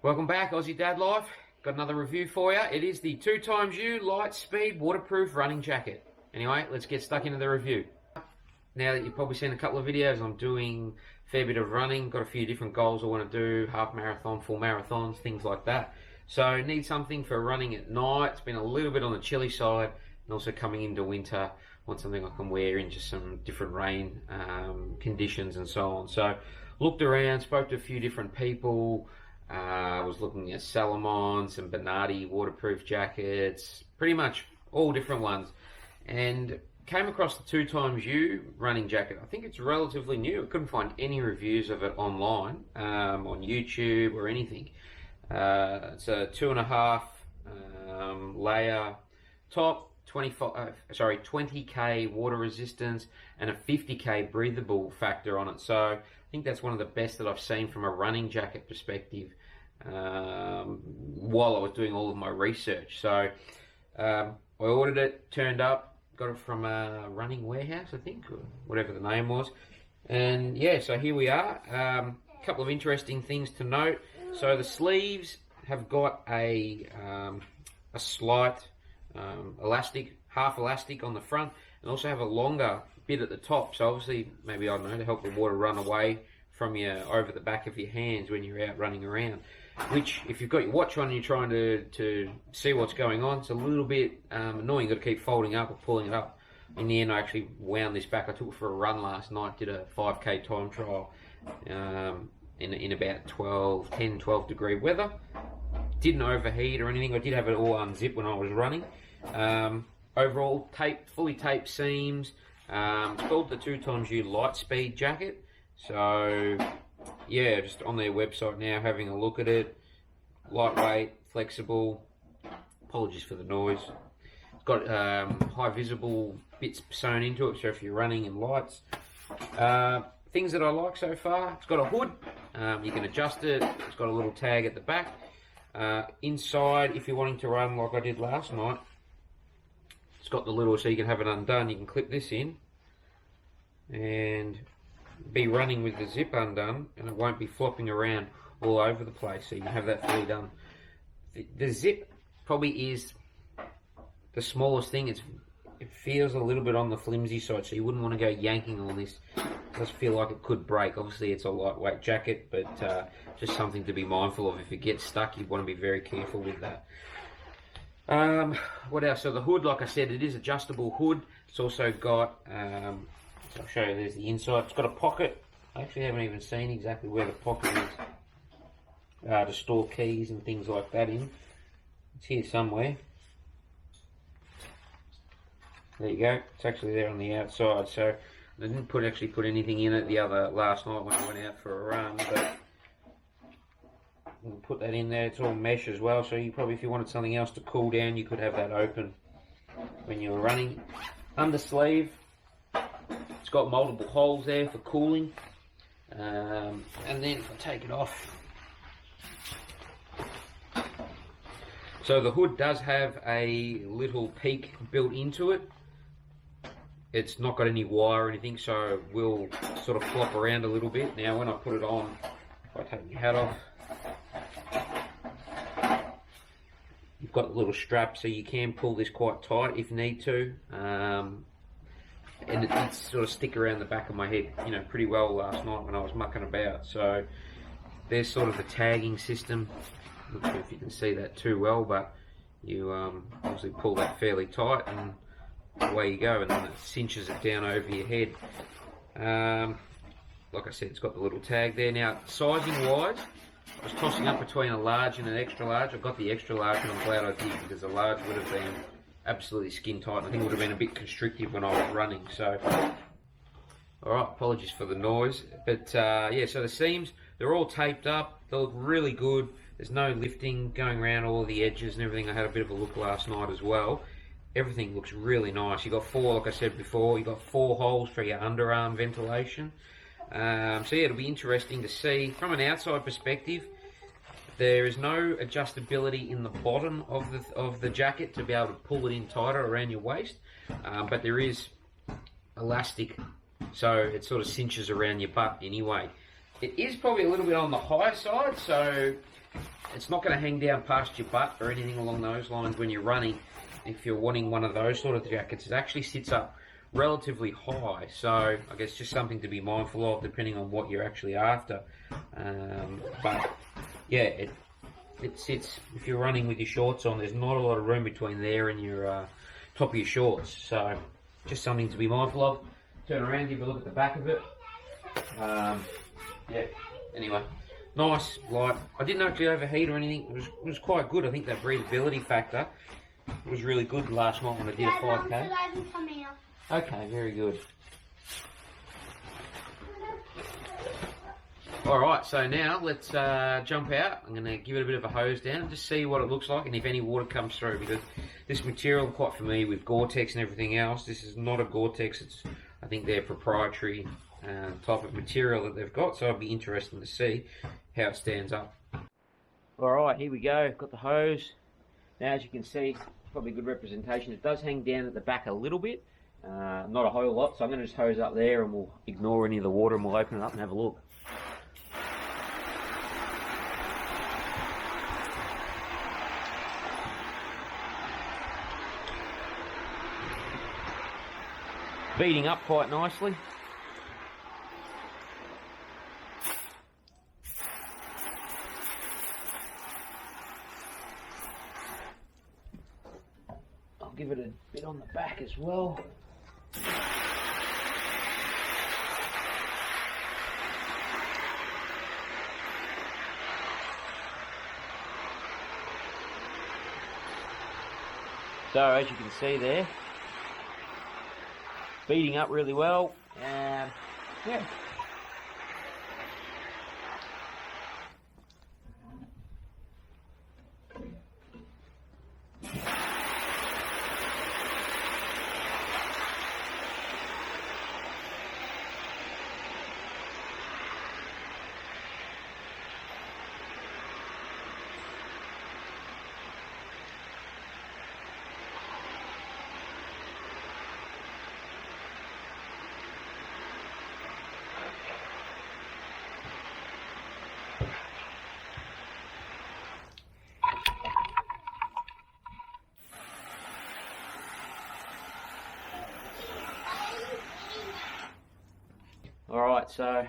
Welcome back, Aussie Dad Life. Got another review for you. It is the 2XU light speed waterproof running jacket. Anyway, let's get stuck into the review. Now that you've probably seen a couple of videos, I'm doing a fair bit of running. Got a few different goals I want to do, half marathon, full marathons, things like that. So need something for running at night. It's been a little bit on the chilly side, and also coming into winter, want something I can wear in just some different rain conditions and so on. So looked around, spoke to a few different people. Was looking at Salomon, some Bernardi waterproof jackets, pretty much all different ones, and came across the 2XU running jacket. I think it's relatively new. I couldn't find any reviews of it online, on YouTube or anything. It's a 2.5 layer top, 20k water resistance, and a 50k breathable factor on it. So I think that's one of the best that I've seen from a running jacket perspective while I was doing all of my research. So I ordered it, turned up, got it from a running warehouse, I think, or whatever the name was. And yeah, so here we are. A couple of interesting things to note. So the sleeves have got a slight elastic, half elastic on the front, and also have a longer bit at the top. So obviously, maybe, I don't know, to help the water run away from you over the back of your hands when you're out running around. Which, if you've got your watch on and you're trying to see what's going on, it's a little bit annoying. You've got to keep folding up or pulling it up. In the end, I actually wound this back. I took it for a run last night, did a 5k time trial in about 10, 12 degree weather. Didn't overheat or anything. I did have it all unzipped when I was running. Overall, fully taped seams. It's called the 2XU light speed jacket. So yeah, just on their website now, having a look at it. Lightweight, flexible. Apologies for the noise. It's got high visible bits sewn into it, so if you're running in lights. Things that I like so far, it's got a hood. You can adjust it. It's got a little tag at the back. Inside, if you're wanting to run like I did last night, it's got the little, so you can have it undone. You can clip this in and be running with the zip undone, and it won't be flopping around all over the place, so you can have that fully done. The zip probably is the smallest thing. It feels a little bit on the flimsy side, so you wouldn't want to go yanking on this. It does feel like it could break. Obviously it's a lightweight jacket, but just something to be mindful of. If it gets stuck, you want to be very careful with that. What else? So the hood, like I said, it is adjustable hood. It's also got I'll show you, there's the inside. It's got a pocket. I actually haven't even seen exactly where the pocket is to store keys and things like that in. It's here somewhere. There you go. It's actually there on the outside. So I didn't actually put anything in it last night when I went out for a run, but we'll put that in there. It's all mesh as well, so you probably, if you wanted something else to cool down, you could have that open when you were running. Under sleeve, it's got multiple holes there for cooling. And then if I take it off, so the hood does have a little peak built into it. It's not got any wire or anything, so it will sort of flop around a little bit. Now when I put it on, if I take my hat off, you've got the little strap, so you can pull this quite tight if need to. And it did sort of stick around the back of my head, you know, pretty well last night when I was mucking about. So there's sort of the tagging system. Not sure if you can see that too well, but you obviously pull that fairly tight and away you go, and then it cinches it down over your head. Like I said, it's got the little tag there. Now, sizing wise, I was tossing up between a large and an extra large. I've got the extra large, and I'm glad I did, because the large would have been absolutely skin tight. I think it would have been a bit constrictive when I was running. So, alright, apologies for the noise. But yeah, so the seams, they're all taped up. They look really good. There's no lifting going around all the edges and everything. I had a bit of a look last night as well. Everything looks really nice. You got four, like I said before, you got 4 holes for your underarm ventilation. So yeah, it'll be interesting to see from an outside perspective. There is no adjustability in the bottom of the jacket to be able to pull it in tighter around your waist, but there is elastic, so it sort of cinches around your butt anyway. It is probably a little bit on the higher side, so it's not going to hang down past your butt or anything along those lines when you're running. If you're wanting one of those sort of jackets, it actually sits up relatively high, so I guess just something to be mindful of depending on what you're actually after. But yeah, it sits, if you're running with your shorts on, there's not a lot of room between there and your top of your shorts, so just something to be mindful of. Turn around, give a look at the back of it. Yeah, anyway, nice, light. I didn't actually overheat or anything. It was quite good. I think that breathability factor was really good last night when I did a 5K. Okay, very good. Alright, so now let's jump out. I'm going to give it a bit of a hose down and just see what it looks like and if any water comes through, because this material, I'm quite familiar with Gore-Tex and everything else. This is not a Gore-Tex, it's, I think, their proprietary type of material that they've got, so it'll be interesting to see how it stands up. Alright, here we go. Got the hose. Now, as you can see, probably a good representation. It does hang down at the back a little bit, not a whole lot, so I'm going to just hose up there and we'll ignore any of the water and we'll open it up and have a look. Beating up quite nicely. I'll give it a bit on the back as well. So as you can see there, beating up really well, and yeah. Alright, so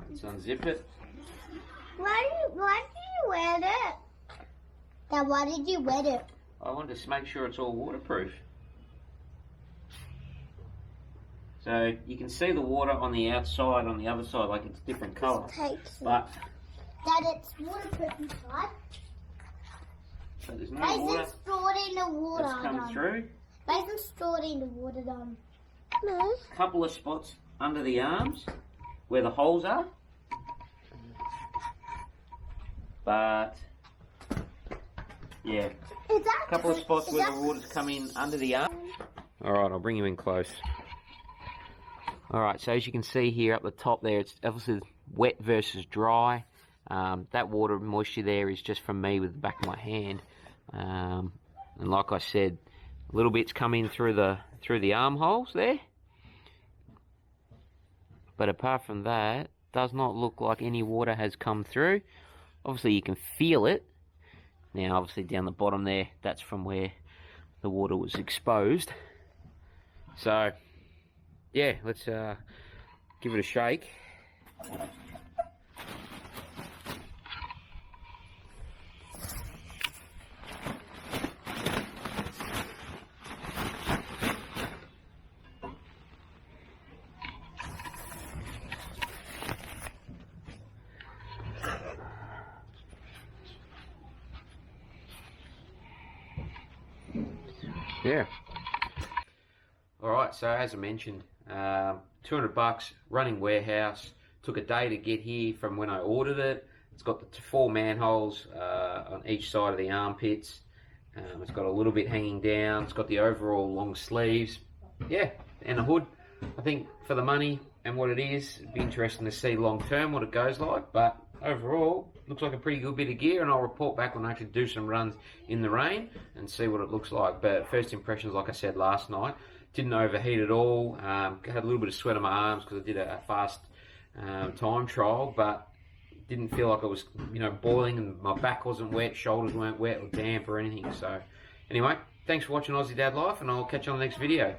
let's unzip it. Why did you wet it? Dad, why did you wet it? I wanted to make sure it's all waterproof. So you can see the water on the outside, on the other side, like it's different colour. But Dad, it's waterproof inside. So there's no water stored in the water that's come through. Why isn't stored in the water done? No. A couple of spots under the arms where the holes are. But yeah, a couple of spots where the water's come in under the arm. Alright, I'll bring you in close. Alright, so as you can see here up the top there, it's obviously wet versus dry. That water moisture there is just from me with the back of my hand. And like I said, a little bit's come in through the armholes there. But apart from that, does not look like any water has come through. Obviously you can feel it. Now obviously down the bottom there, that's from where the water was exposed. So yeah, let's give it a shake. Yeah. Alright, so as I mentioned, $200 running warehouse. Took a day to get here from when I ordered it. It's got the 4 manholes on each side of the armpits. It's got a little bit hanging down. It's got the overall long sleeves. Yeah, and a hood. I think for the money and what it is, it'd be interesting to see long term what it goes like. But overall, looks like a pretty good bit of gear, and I'll report back when I actually do some runs in the rain and see what it looks like. But first impressions, like I said last night, didn't overheat at all. Had a little bit of sweat on my arms because I did a fast time trial, but didn't feel like it was, you know, boiling, and my back wasn't wet, shoulders weren't wet or damp or anything. So anyway, thanks for watching Aussie Dad Life, and I'll catch you on the next video.